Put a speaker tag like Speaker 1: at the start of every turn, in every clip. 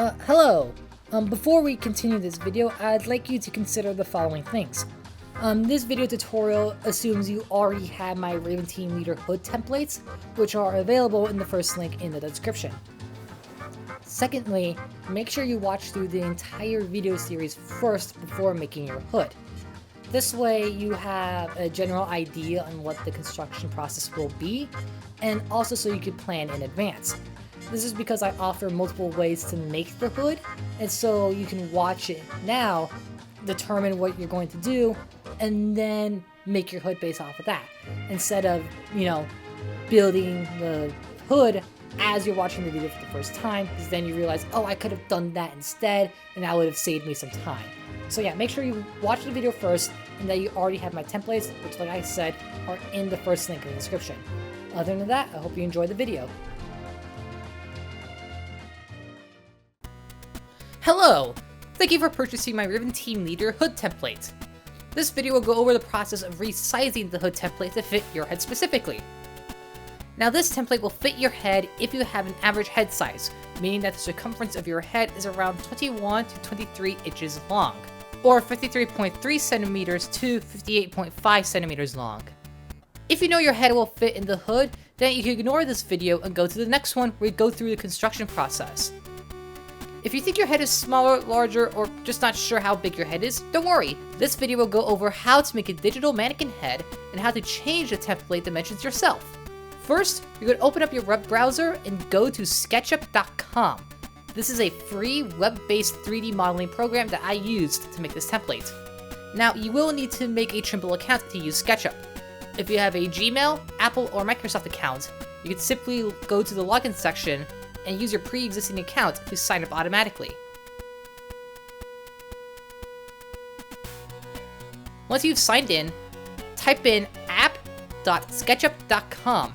Speaker 1: Hello. Before we continue this video, I'd like you to consider the following things. This video tutorial assumes you already have my Raven Team Leader hood templates, which are available in the first link in the description. Secondly, make sure you watch through the entire video series first before making your hood. This way you have a general idea on what the construction process will be, and also so you can plan in advance. This is because I offer multiple ways to make the hood, and so you can watch it now, determine what you're going to do, and then make your hood based off of that. Instead of, building the hood as you're watching the video for the first time, because then you realize, oh, I could have done that instead, and that would have saved me some time. So yeah, make sure you watch the video first, and that you already have my templates, which like I said, are in the first link in the description. Other than that, I hope you enjoy the video. Hello! Thank you for purchasing my Raven Team Leader hood template. This video will go over the process of resizing the hood template to fit your head specifically. Now this template will fit your head if you have an average head size, meaning that the circumference of your head is around 21 to 23 inches long, or 53.3 centimeters to 58.5 centimeters long. If you know your head will fit in the hood, then you can ignore this video and go to the next one where we go through the construction process. If you think your head is smaller, larger, or just not sure how big your head is, don't worry. This video will go over how to make a digital mannequin head and how to change the template dimensions yourself. First, you're going to open up your web browser and go to sketchup.com. This is a free web-based 3D modeling program that I used to make this template. Now, you will need to make a Trimble account to use SketchUp. If you have a Gmail, Apple, or Microsoft account, you can simply go to the login section and use your pre-existing account to sign up automatically. Once you've signed in, type in app.sketchup.com.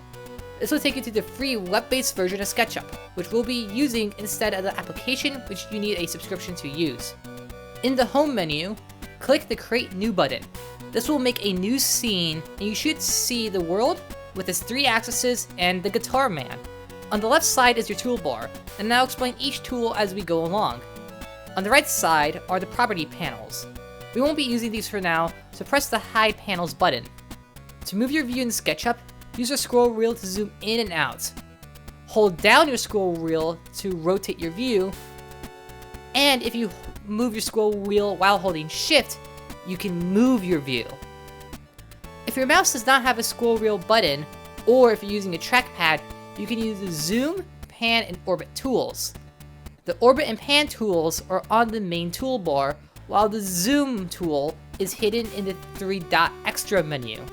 Speaker 1: This will take you to the free web-based version of SketchUp, which we'll be using instead of the application which you need a subscription to use. In the home menu, click the Create New button. This will make a new scene, and you should see the world with its 3 axes and the guitar man. On the left side is your toolbar, and now explain each tool as we go along. On the right side are the property panels. We won't be using these for now, so press the Hide Panels button. To move your view in SketchUp, use your scroll wheel to zoom in and out. Hold down your scroll wheel to rotate your view, and if you move your scroll wheel while holding Shift, you can move your view. If your mouse does not have a scroll wheel button, or if you're using a trackpad, you can use the Zoom, Pan, and Orbit tools. The Orbit and Pan tools are on the main toolbar, while the Zoom tool is hidden in the 3-dot extra menu.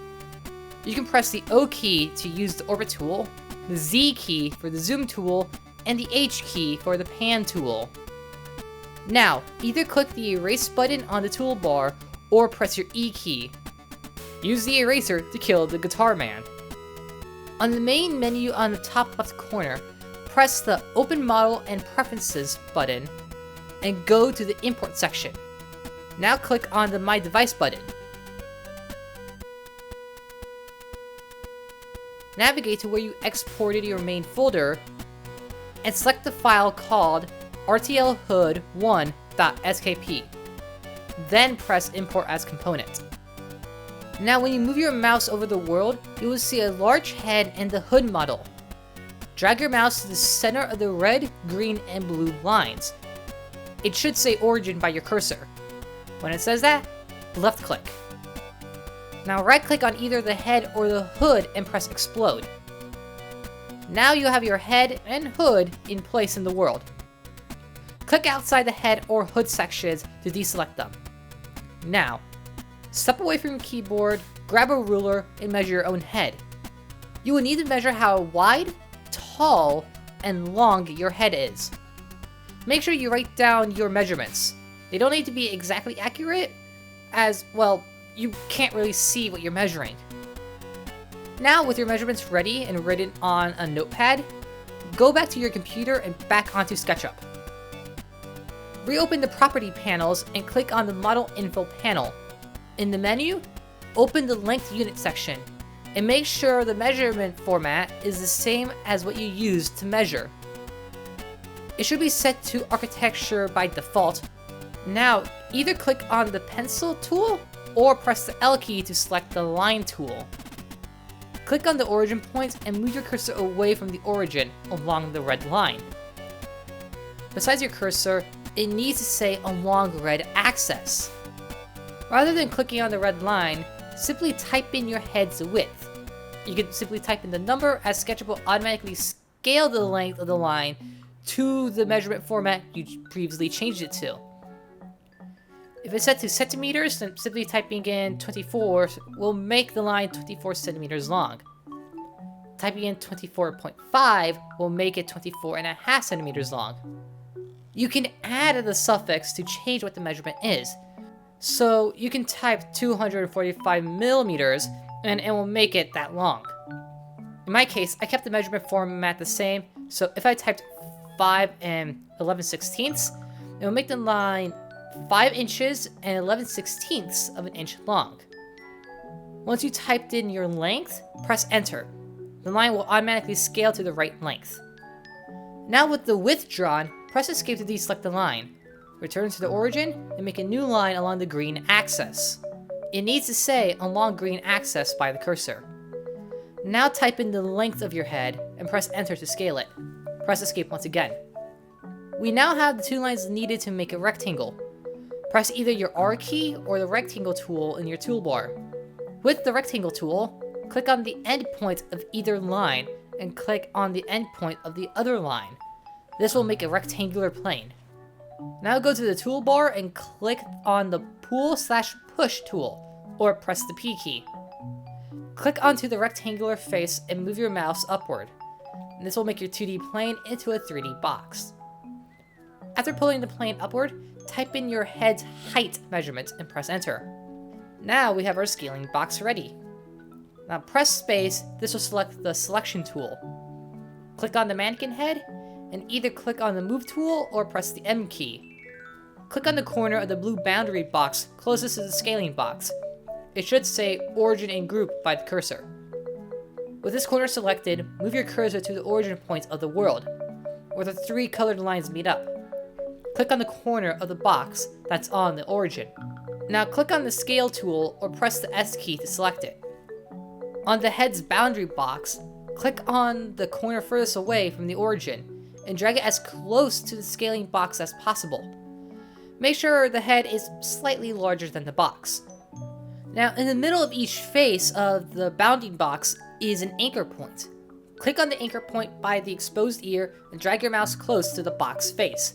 Speaker 1: You can press the O key to use the Orbit tool, the Z key for the Zoom tool, and the H key for the Pan tool. Now, either click the Erase button on the toolbar, or press your E key. Use the eraser to kill the guitar man. On the main menu on the top left corner, press the Open Model and Preferences button and go to the Import section. Now click on the My Device button. Navigate to where you exported your main folder and select the file called rtlhood1.skp. Then press Import as Component. Now when you move your mouse over the world, you will see a large head and the hood model. Drag your mouse to the center of the red, green, and blue lines. It should say Origin by your cursor. When it says that, left click. Now right click on either the head or the hood and press Explode. Now you have your head and hood in place in the world. Click outside the head or hood sections to deselect them. Now, step away from your keyboard, grab a ruler, and measure your own head. You will need to measure how wide, tall, and long your head is. Make sure you write down your measurements. They don't need to be exactly accurate, as, well, you can't really see what you're measuring. Now, with your measurements ready and written on a notepad, go back to your computer and back onto SketchUp. Reopen the property panels and click on the Model Info panel. In the menu, open the Length Unit section, and make sure the measurement format is the same as what you used to measure. It should be set to architecture by default. Now, either click on the pencil tool or press the L key to select the line tool. Click on the origin point and move your cursor away from the origin along the red line. Besides your cursor, it needs to say along red axis. Rather than clicking on the red line, simply type in your head's width. You can simply type in the number, as SketchUp will automatically scale the length of the line to the measurement format you previously changed it to. If it's set to centimeters, then simply typing in 24 will make the line 24 centimeters long. Typing in 24.5 will make it 24.5 centimeters long. You can add the suffix to change what the measurement is. So you can type 245 millimeters and it will make it that long. In my case, I kept the measurement format the same, so if I typed 5 and 11/16, it will make the line 5 inches and 11/16 of an inch long. Once you typed in your length, press enter. The line will automatically scale to the right length. Now with the width drawn, press escape to deselect the line. Return to the origin and make a new line along the green axis. It needs to say along green axis by the cursor. Now type in the length of your head and press enter to scale it. Press escape once again. We now have the two lines needed to make a rectangle. Press either your R key or the rectangle tool in your toolbar. With the rectangle tool, click on the end point of either line and click on the end point of the other line. This will make a rectangular plane. Now go to the toolbar and click on the pull/push tool, or press the P key. Click onto the rectangular face and move your mouse upward. This will make your 2D plane into a 3D box. After pulling the plane upward, type in your head's height measurement and press enter. Now we have our scaling box ready. Now press space, this will select the selection tool. Click on the mannequin head, and either click on the move tool or press the M key. Click on the corner of the blue boundary box closest to the scaling box. It should say origin and group by the cursor. With this corner selected, move your cursor to the origin point of the world, where the three colored lines meet up. Click on the corner of the box that's on the origin. Now click on the scale tool or press the S key to select it. On the head's boundary box, click on the corner furthest away from the origin and drag it as close to the scaling box as possible. Make sure the head is slightly larger than the box. Now in the middle of each face of the bounding box is an anchor point. Click on the anchor point by the exposed ear and drag your mouse close to the box face.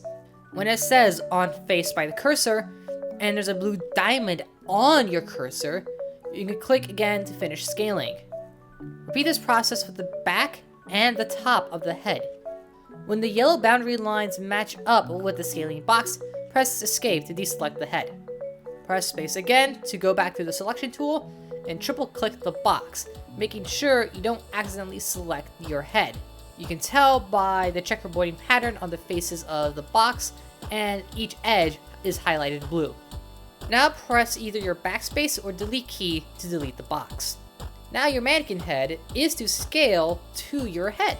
Speaker 1: When it says on face by the cursor, and there's a blue diamond on your cursor, you can click again to finish scaling. Repeat this process with the back and the top of the head. When the yellow boundary lines match up with the scaling box, press escape to deselect the head. Press space again to go back to the selection tool and triple click the box, making sure you don't accidentally select your head. You can tell by the checkerboarding pattern on the faces of the box, and each edge is highlighted blue. Now press either your backspace or delete key to delete the box. Now your mannequin head is to scale to your head.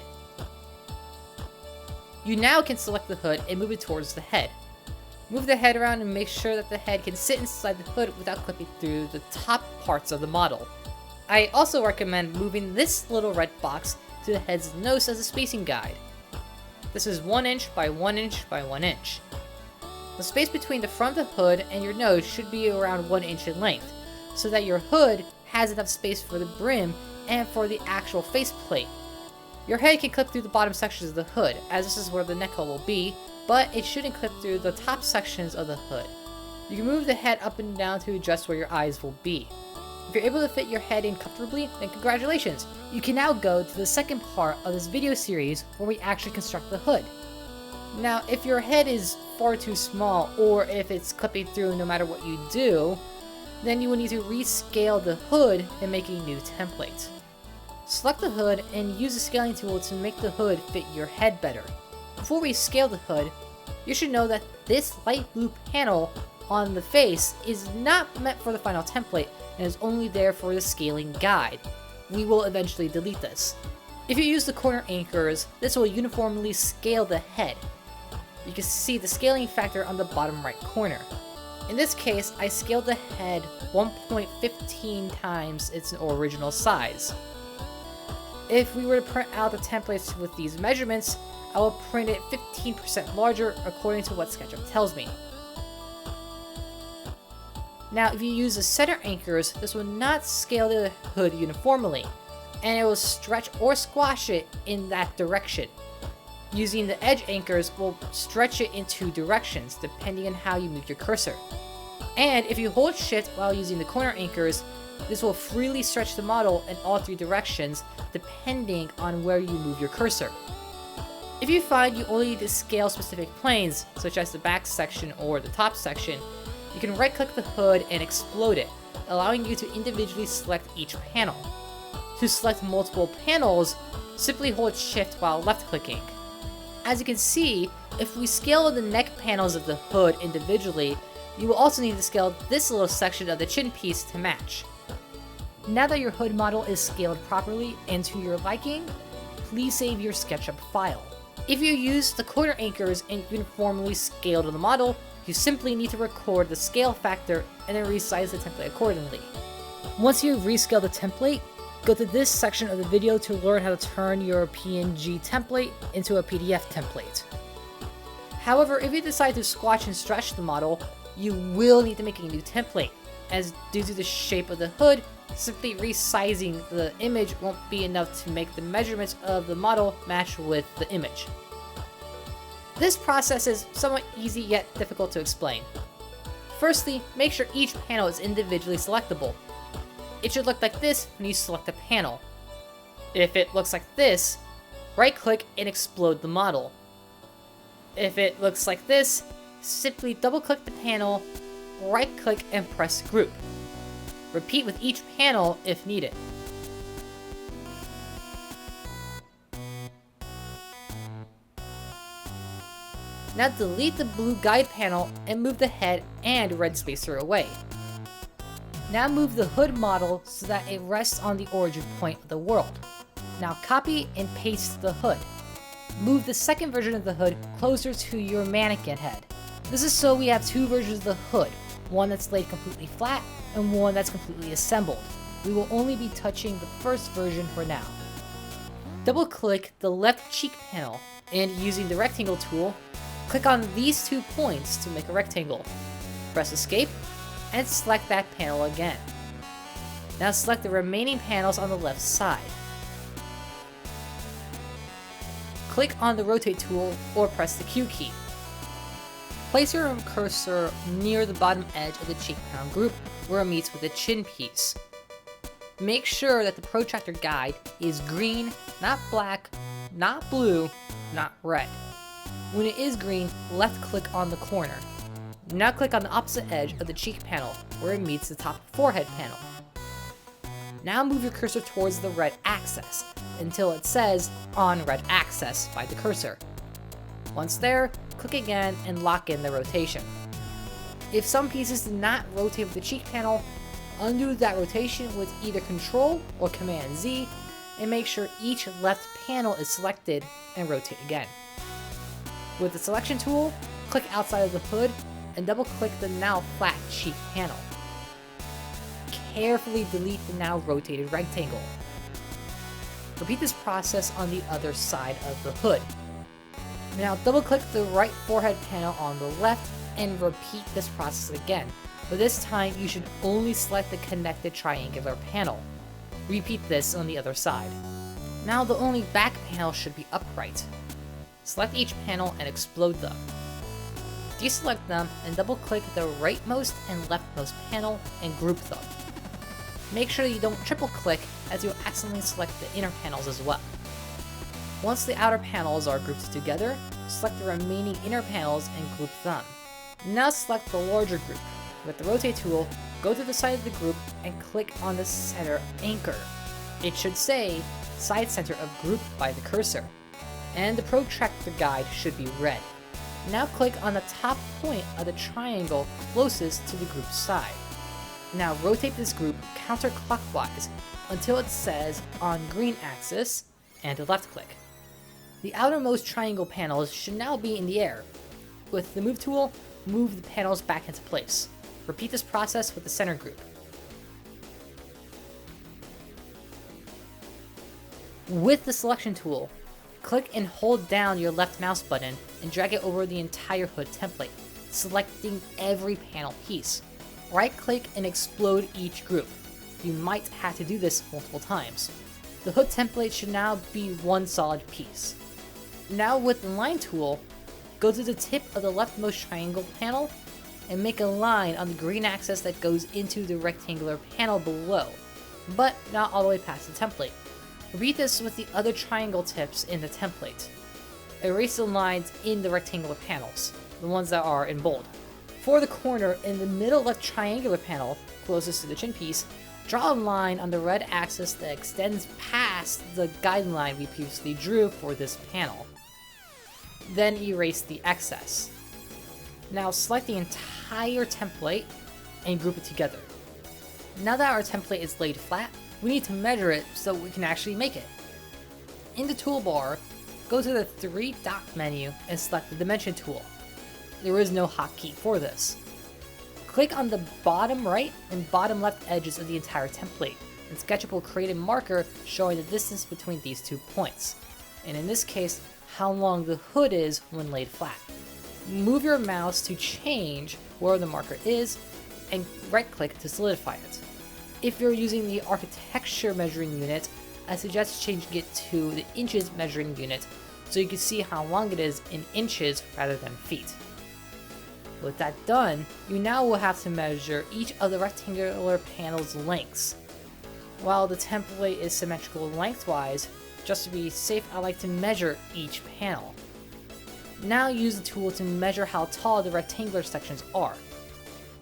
Speaker 1: You now can select the hood and move it towards the head. Move the head around and make sure that the head can sit inside the hood without clipping through the top parts of the model. I also recommend moving this little red box to the head's nose as a spacing guide. This is 1 inch by 1 inch by 1 inch. The space between the front of the hood and your nose should be around 1 inch in length, so that your hood has enough space for the brim and for the actual faceplate. Your head can clip through the bottom sections of the hood, as this is where the neck hole will be, but it shouldn't clip through the top sections of the hood. You can move the head up and down to adjust where your eyes will be. If you're able to fit your head in comfortably, then congratulations! You can now go to the second part of this video series where we actually construct the hood. Now, if your head is far too small, or if it's clipping through no matter what you do, then you will need to rescale the hood and make a new template. Select the hood and use the scaling tool to make the hood fit your head better. Before we scale the hood, you should know that this light blue panel on the face is not meant for the final template and is only there for the scaling guide. We will eventually delete this. If you use the corner anchors, this will uniformly scale the head. you can see the scaling factor on the bottom right corner. In this case, I scaled the head 1.15 times its original size. If we were to print out the templates with these measurements, I will print it 15% larger according to what SketchUp tells me. Now, if you use the center anchors, this will not scale the hood uniformly, and it will stretch or squash it in that direction. Using the edge anchors will stretch it in two directions, depending on how you move your cursor. And if you hold shift while using the corner anchors, this will freely stretch the model in all three directions, depending on where you move your cursor. If you find you only need to scale specific planes, such as the back section or the top section, you can right-click the hood and explode it, allowing you to individually select each panel. To select multiple panels, simply hold shift while left-clicking. As you can see, if we scale the neck panels of the hood individually, you will also need to scale this little section of the chin piece to match. Now that your hood model is scaled properly and to your liking, please save your SketchUp file. If you use the corner anchors and uniformly scaled the model, you simply need to record the scale factor and then resize the template accordingly. Once you've rescaled the template, go to this section of the video to learn how to turn your PNG template into a PDF template. However, if you decide to squash and stretch the model, you will need to make a new template, as due to the shape of the hood, simply resizing the image won't be enough to make the measurements of the model match with the image. This process is somewhat easy yet difficult to explain. Firstly, make sure each panel is individually selectable. It should look like this when you select a panel. If it looks like this, right-click and explode the model. If it looks like this, simply double-click the panel, right-click and press Group. Repeat with each panel if needed. Now delete the blue guide panel and move the head and red spacer away. Now move the hood model so that it rests on the origin point of the world. Now copy and paste the hood. Move the second version of the hood closer to your mannequin head. This is so we have two versions of the hood, one that's laid completely flat and one that's completely assembled. We will only be touching the first version for now. Double click the left cheek panel and using the rectangle tool, click on these 2 points to make a rectangle. Press escape and select that panel again. Now select the remaining panels on the left side. Click on the rotate tool or press the Q key. Place your cursor near the bottom edge of the cheek panel group where it meets with the chin piece. Make sure that the protractor guide is green, not black, not blue, not red. When it is green, left click on the corner. Now click on the opposite edge of the cheek panel where it meets the top forehead panel. Now move your cursor towards the red axis until it says on red axis by the cursor. Once there, click again and lock in the rotation. If some pieces did not rotate with the cheek panel, undo that rotation with either Ctrl or Command Z and make sure each left panel is selected and rotate again. With the selection tool, click outside of the hood and double click the now flat cheek panel. Carefully delete the now rotated rectangle. Repeat this process on the other side of the hood. Now double click the right forehead panel on the left and repeat this process again, but this time you should only select the connected triangular panel. Repeat this on the other side. Now the only back panel should be upright. Select each panel and explode them. Deselect them and double click the rightmost and leftmost panel and group them. Make sure you don't triple click as you'll accidentally select the inner panels as well. Once the outer panels are grouped together, select the remaining inner panels and group them. Now select the larger group. With the rotate tool, go to the side of the group and click on the center anchor. It should say side center of group by the cursor, and the protractor guide should be red. Now click on the top point of the triangle closest to the group side. Now rotate this group counterclockwise until it says on green axis and left click. The outermost triangle panels should now be in the air. With the Move tool, move the panels back into place. Repeat this process with the center group. With the Selection tool, click and hold down your left mouse button and drag it over the entire hood template, selecting every panel piece. Right-click and explode each group. You might have to do this multiple times. The hood template should now be one solid piece. Now with the Line tool, go to the tip of the leftmost triangle panel and make a line on the green axis that goes into the rectangular panel below, but not all the way past the template. Repeat this with the other triangle tips in the template. Erase the lines in the rectangular panels, the ones that are in bold. For the corner in the middle left triangular panel, closest to the chin piece, draw a line on the red axis that extends past the guideline we previously drew for this panel. Then erase the excess. Now select the entire template and group it together. Now that our template is laid flat, we need to measure it so we can actually make it. In the toolbar, go to the 3-dot menu and select the Dimension tool. There is no hotkey for this. Click on the bottom right and bottom left edges of the entire template, and SketchUp will create a marker showing the distance between these 2 points, and in this case, how long the hood is when laid flat. Move your mouse to change where the marker is, and right-click to solidify it. If you're using the architecture measuring unit, I suggest changing it to the inches measuring unit so you can see how long it is in inches rather than feet. With that done, you now will have to measure each of the rectangular panel's lengths. While the template is symmetrical lengthwise, just to be safe, I like to measure each panel. Now use the tool to measure how tall the rectangular sections are.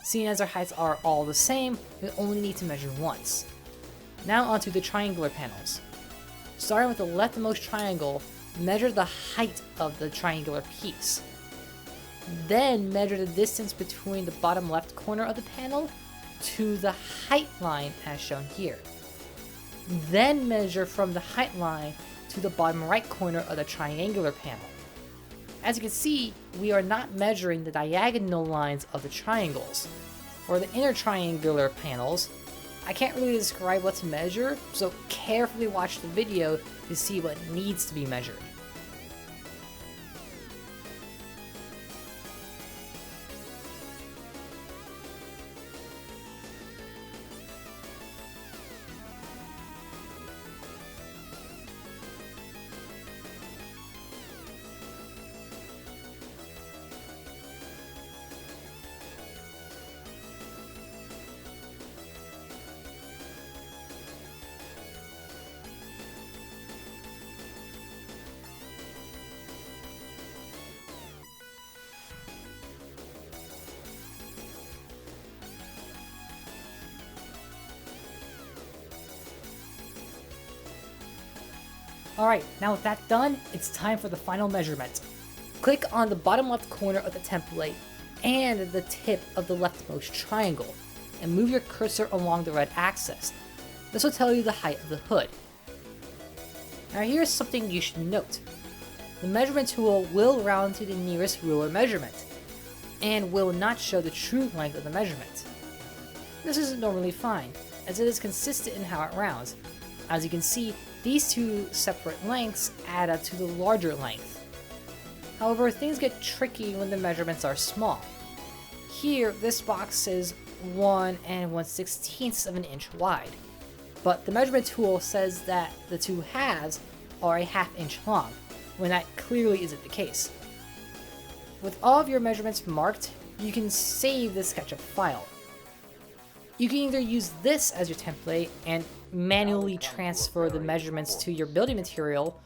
Speaker 1: Seeing as their heights are all the same, we only need to measure once. Now onto the triangular panels. Starting with the leftmost triangle, measure the height of the triangular piece. Then measure the distance between the bottom left corner of the panel to the height line as shown here. Then measure from the height line to the bottom right corner of the triangular panel. As you can see, we are not measuring the diagonal lines of the triangles. For the inner triangular panels, I can't really describe what to measure, so carefully watch the video to see what needs to be measured. Alright, now with that done, it's time for the final measurement. Click on the bottom left corner of the template and the tip of the leftmost triangle, and move your cursor along the red axis. This will tell you the height of the hood. Now here's something you should note. The measurement tool will round to the nearest ruler measurement, and will not show the true length of the measurement. This is normally fine, as it is consistent in how it rounds. As you can see, these two separate lengths add up to the larger length. However, things get tricky when the measurements are small. Here, this box is 1 1/16 of an inch wide, but the measurement tool says that the two halves are a ½ inch long, when that clearly isn't the case. With all of your measurements marked, you can save the SketchUp file. You can either use this as your template and manually transfer the measurements to your building material,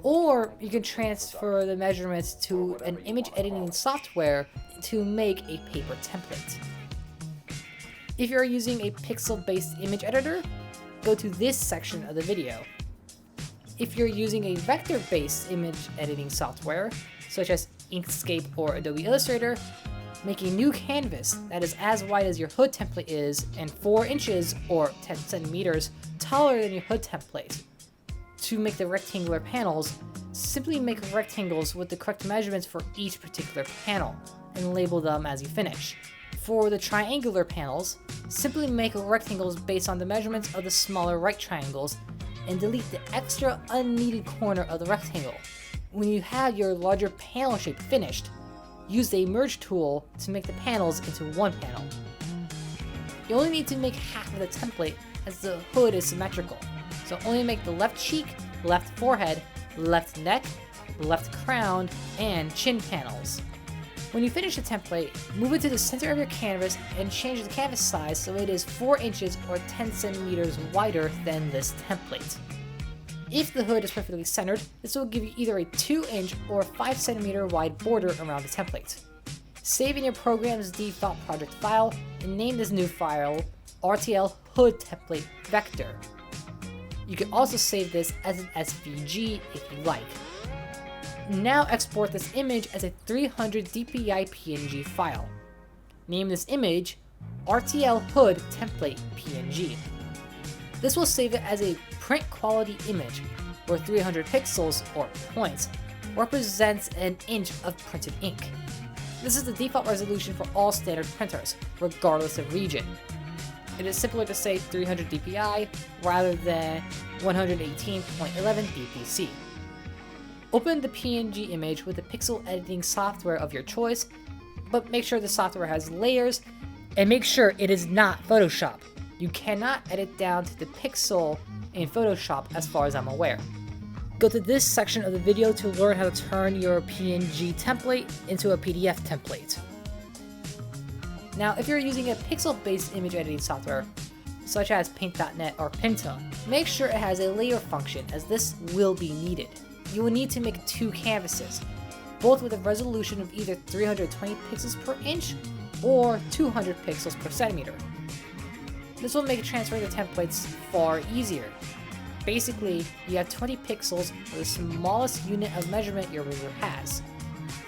Speaker 1: or you can transfer the measurements to an image editing software to make a paper template. If you're using a pixel-based image editor, go to this section of the video. If you're using a vector-based image editing software, such as Inkscape or Adobe Illustrator, make a new canvas that is as wide as your hood template is and 4 inches or 10 centimeters taller than your hood template. To make the rectangular panels, Simply make rectangles with the correct measurements for each particular panel, and label them as you finish. For the triangular panels, simply make rectangles based on the measurements of the smaller right triangles, and delete the extra unneeded corner of the rectangle. When you have your larger panel shape finished, use the merge tool to make the panels into one panel. You only need to make half of the template as the hood is symmetrical, so only make the left cheek, left forehead, left neck, left crown, and chin panels. When you finish the template, move it to the center of your canvas and change the canvas size so it is 4 inches or 10 centimeters wider than this template. If the hood is perfectly centered, this will give you either a 2-inch or 5 centimeter wide border around the template. Save in your program's default project file and name this new file RTL Hood Template Vector. You can also save this as an SVG if you like. Now export this image as a 300 dpi PNG file. Name this image RTL Hood Template PNG. This will save it as a print quality image, where 300 pixels, or points, represents an inch of printed ink. This is the default resolution for all standard printers, regardless of region. It is simpler to say 300 dpi rather than 118.11 dpc. Open the PNG image with the pixel editing software of your choice, but make sure the software has layers, and make sure it is not Photoshop. You cannot edit down to the pixel in Photoshop as far as I'm aware. Go to this section of the video to learn how to turn your PNG template into a PDF template. Now, if you're using a pixel-based image editing software, such as Paint.net or Pinto, make sure it has a layer function, as this will be needed. You will need to make 2 canvases, both with a resolution of either 320 pixels per inch or 200 pixels per centimeter. This will make transferring the templates far easier. Basically, you have 20 pixels for the smallest unit of measurement your ruler has.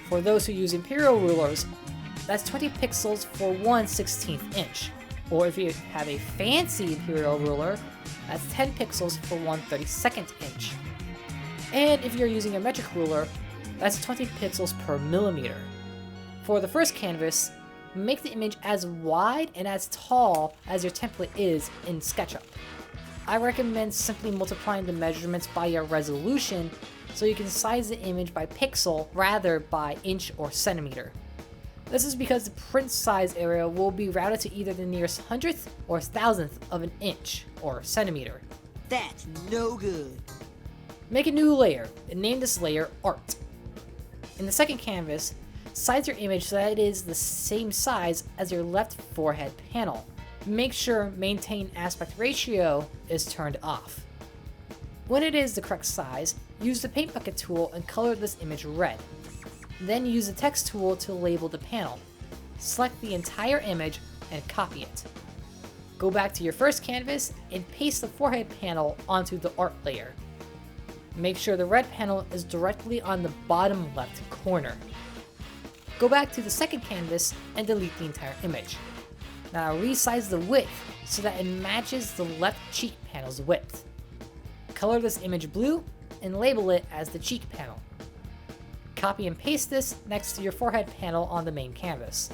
Speaker 1: For those who use imperial rulers, that's 20 pixels for 1/16 inch. Or if you have a fancy imperial ruler, that's 10 pixels for 1/32 inch. And if you're using a metric ruler, that's 20 pixels per millimeter. For the first canvas, make the image as wide and as tall as your template is in SketchUp. I recommend simply multiplying the measurements by your resolution so you can size the image by pixel rather by inch or centimeter. This is because the print size area will be routed to either the nearest 100th or 1000th of an inch or centimeter.
Speaker 2: That's no good.
Speaker 1: Make a new layer and name this layer Art. In the second canvas, size your image so that it is the same size as your left forehead panel. Make sure Maintain Aspect Ratio is turned off. When it is the correct size, use the Paint Bucket tool and color this image red. Then use the Text tool to label the panel. Select the entire image and copy it. Go back to your first canvas and paste the forehead panel onto the art layer. Make sure the red panel is directly on the bottom left corner. Go back to the second canvas and delete the entire image. Now resize the width so that it matches the left cheek panel's width. Color this image blue and label it as the cheek panel. Copy and paste this next to your forehead panel on the main canvas.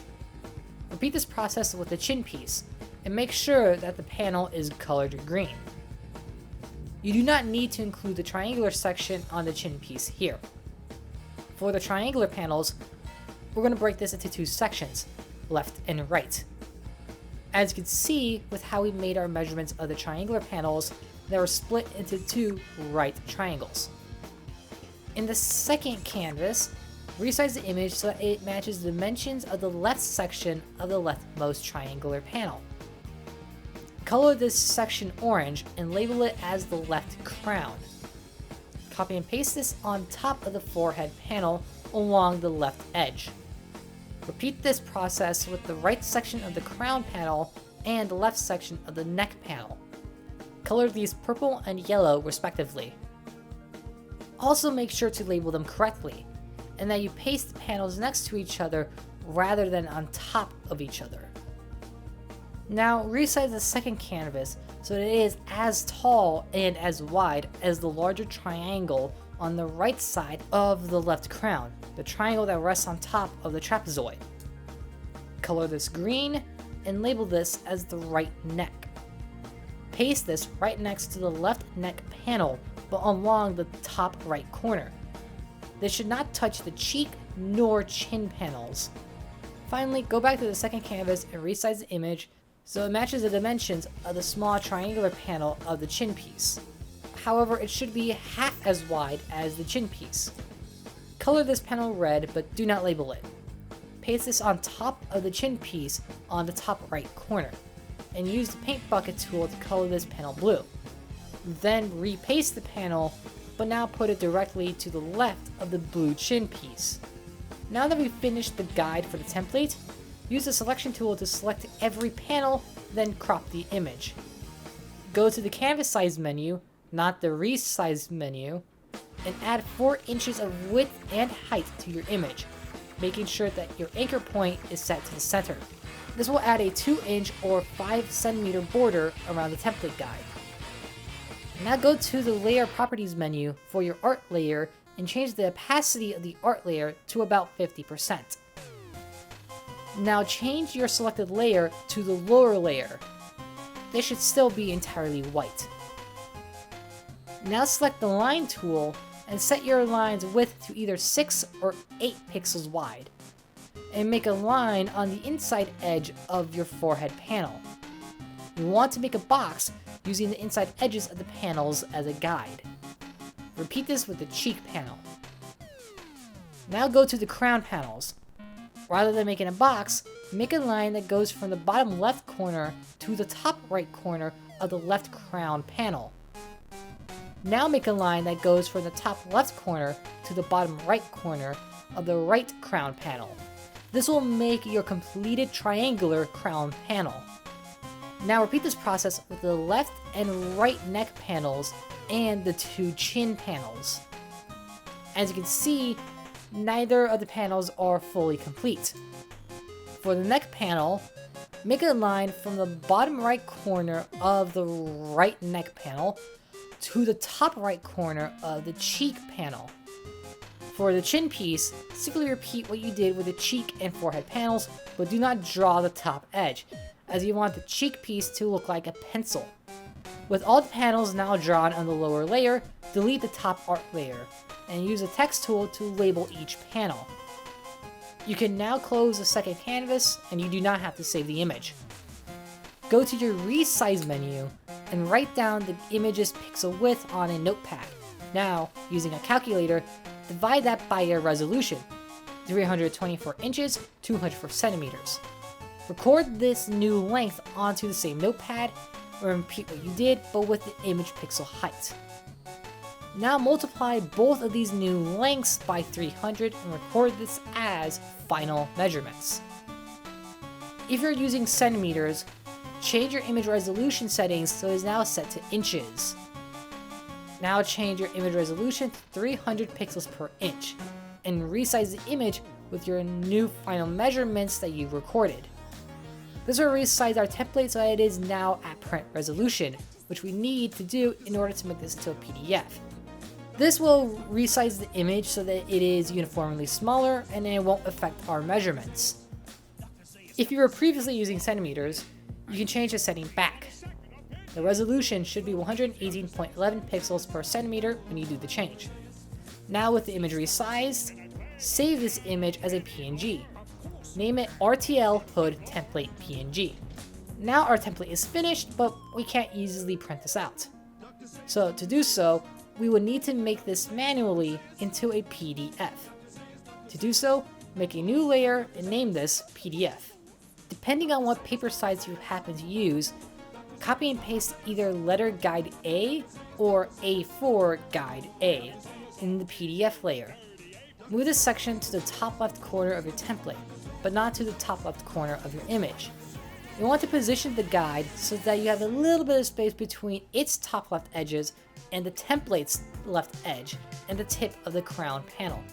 Speaker 1: Repeat this process with the chin piece and make sure that the panel is colored green. You do not need to include the triangular section on the chin piece here. For the triangular panels, we're going to break this into 2 sections, left and right. As you can see with how we made our measurements of the triangular panels, they were split into 2 right triangles. In the second canvas, resize the image so that it matches the dimensions of the left section of the leftmost triangular panel. Color this section orange and label it as the left crown. Copy and paste this on top of the forehead panel along the left edge. Repeat this process with the right section of the crown panel and the left section of the neck panel. Color these purple and yellow respectively. Also make sure to label them correctly, and that you paste the panels next to each other rather than on top of each other. Now resize the second canvas so that it is as tall and as wide as the larger triangle on the right side of the left crown, the triangle that rests on top of the trapezoid. Color this green and label this as the right neck. Paste this right next to the left neck panel, but along the top right corner. This should not touch the cheek nor chin panels. Finally, go back to the second canvas and resize the image so it matches the dimensions of the small triangular panel of the chin piece. However, it should be half as wide as the chin piece. Color this panel red, but do not label it. Paste this on top of the chin piece on the top right corner, and use the paint bucket tool to color this panel blue. Then repaste the panel, but now put it directly to the left of the blue chin piece. Now that we've finished the guide for the template, use the selection tool to select every panel, then crop the image. Go to the canvas size menu, not the resize menu, and add 4 inches of width and height to your image, making sure that your anchor point is set to the center. This will add a 2-inch or 5-centimeter border around the template guide. Now go to the layer properties menu for your art layer and change the opacity of the art layer to about 50%. Now change your selected layer to the lower layer. They should still be entirely white. Now select the line tool and set your line's width to either 6 or 8 pixels wide, and make a line on the inside edge of your forehead panel. You want to make a box using the inside edges of the panels as a guide. Repeat this with the cheek panel. Now go to the crown panels. Rather than making a box, make a line that goes from the bottom left corner to the top right corner of the left crown panel. Now make a line that goes from the top left corner to the bottom right corner of the right crown panel. This will make your completed triangular crown panel. Now repeat this process with the left and right neck panels and the 2 chin panels. As you can see, neither of the panels are fully complete. For the neck panel, make a line from the bottom right corner of the right neck panel to the top right corner of the cheek panel. For the chin piece, simply repeat what you did with the cheek and forehead panels, but do not draw the top edge, as you want the cheek piece to look like a pencil. With all the panels now drawn on the lower layer, delete the top art layer, and use the text tool to label each panel. You can now close the second canvas, and you do not have to save the image. Go to your resize menu, and write down the image's pixel width on a notepad. Now, using a calculator, divide that by your resolution, 324 inches, 204 centimeters. Record this new length onto the same notepad, or repeat what you did, but with the image pixel height. Now multiply both of these new lengths by 300 and record this as final measurements. If you're using centimeters, change your image resolution settings so it is now set to inches. Now change your image resolution to 300 pixels per inch, and resize the image with your new final measurements that you recorded. This will resize our template so that it is now at print resolution, which we need to do in order to make this to a PDF. This will resize the image so that it is uniformly smaller and it won't affect our measurements. If you were previously using centimeters, you can change the setting back. The resolution should be 118.11 pixels per centimeter when you do the change. Now with the image resized, save this image as a PNG. Name it RTL Hood Template PNG. Now our template is finished, but we can't easily print this out. So to do so, we would need to make this manually into a PDF. To do so, make a new layer and name this PDF. Depending on what paper size you happen to use, copy and paste either letter guide A or A4 guide A in the PDF layer. Move this section to the top left corner of your template, but not to the top left corner of your image. You want to position the guide so that you have a little bit of space between its top left edges and the template's left edge and the tip of the crown panel.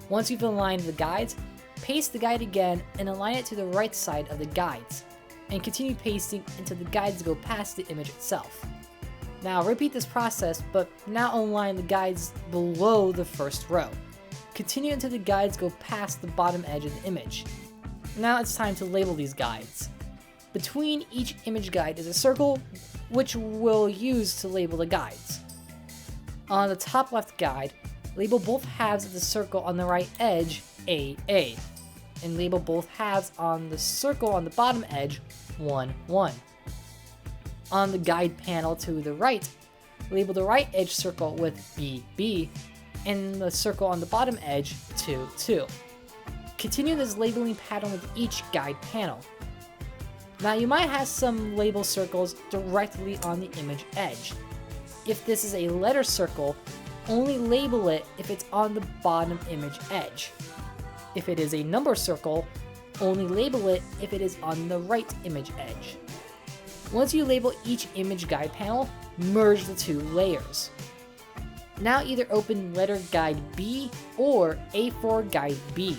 Speaker 1: Once you've aligned the guides, paste the guide again and align it to the right side of the guides, and continue pasting until the guides go past the image itself. Now repeat this process, but now align the guides below the first row. Continue until the guides go past the bottom edge of the image. Now it's time to label these guides. Between each image guide is a circle, which we'll use to label the guides. On the top left guide, label both halves of the circle on the right edge AA, and label both halves on the circle on the bottom edge 1, 1. On the guide panel to the right, label the right edge circle with BB, and the circle on the bottom edge 2, 2. Continue this labeling pattern with each guide panel. Now you might have some label circles directly on the image edge. If this is a letter circle, only label it if it's on the bottom image edge. If it is a number circle, only label it if it is on the right image edge. Once you label each image guide panel, merge the two layers. Now either open letter guide B or A4 guide B.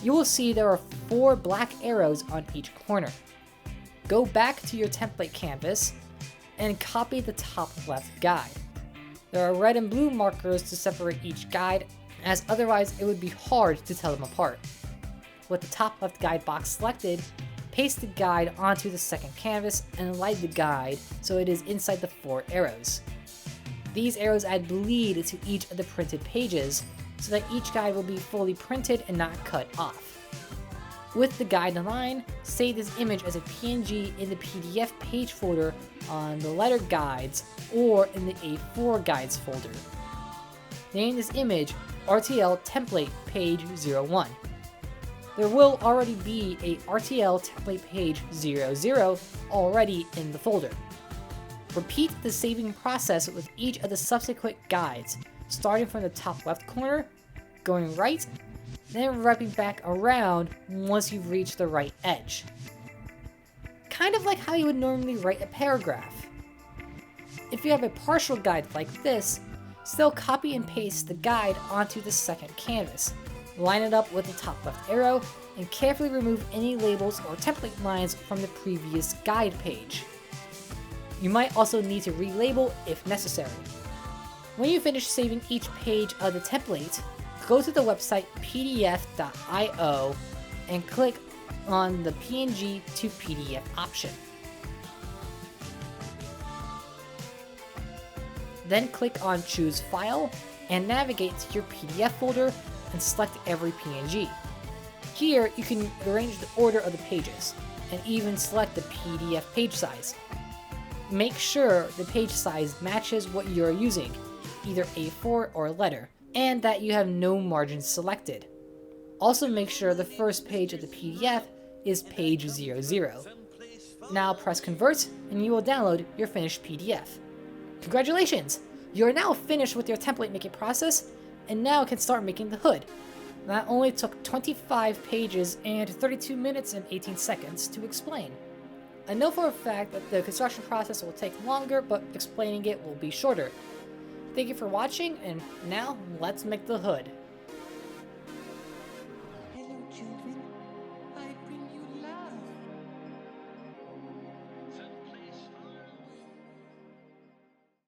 Speaker 1: You will see there are 4 black arrows on each corner. Go back to your template canvas and copy the top left guide. There are red and blue markers to separate each guide, as otherwise it would be hard to tell them apart. With the top left guide box selected, paste the guide onto the second canvas and align the guide so it is inside the 4 arrows. These arrows add bleed to each of the printed pages, so that each guide will be fully printed and not cut off. With the guide aligned, save this image as a PNG in the PDF page folder on the letter guides or in the A4 guides folder. Name this image RTL template page 01. There will already be a RTL template page 00 already in the folder. Repeat the saving process with each of the subsequent guides, starting from the top left corner, going right, then wrapping back around once you've reached the right edge. Kind of like how you would normally write a paragraph. If you have a partial guide like this, still copy and paste the guide onto the second canvas, line it up with the top left arrow, and carefully remove any labels or template lines from the previous guide page. You might also need to relabel if necessary. When you finish saving each page of the template, go to the website pdf.io and click on the PNG to PDF option. Then click on Choose File and navigate to your PDF folder and select every PNG. Here you can arrange the order of the pages and even select the PDF page size. Make sure the page size matches what you're using, either A4 or letter, and that you have no margins selected. Also make sure the first page of the PDF is page 00. Now press Convert and you will download your finished PDF. Congratulations! You are now finished with your template making process and now can start making the hood. That only took 25 pages and 32 minutes and 18 seconds to explain. I know for a fact that the construction process will take longer, but explaining it will be shorter. Thank you for watching, and now let's make the hood.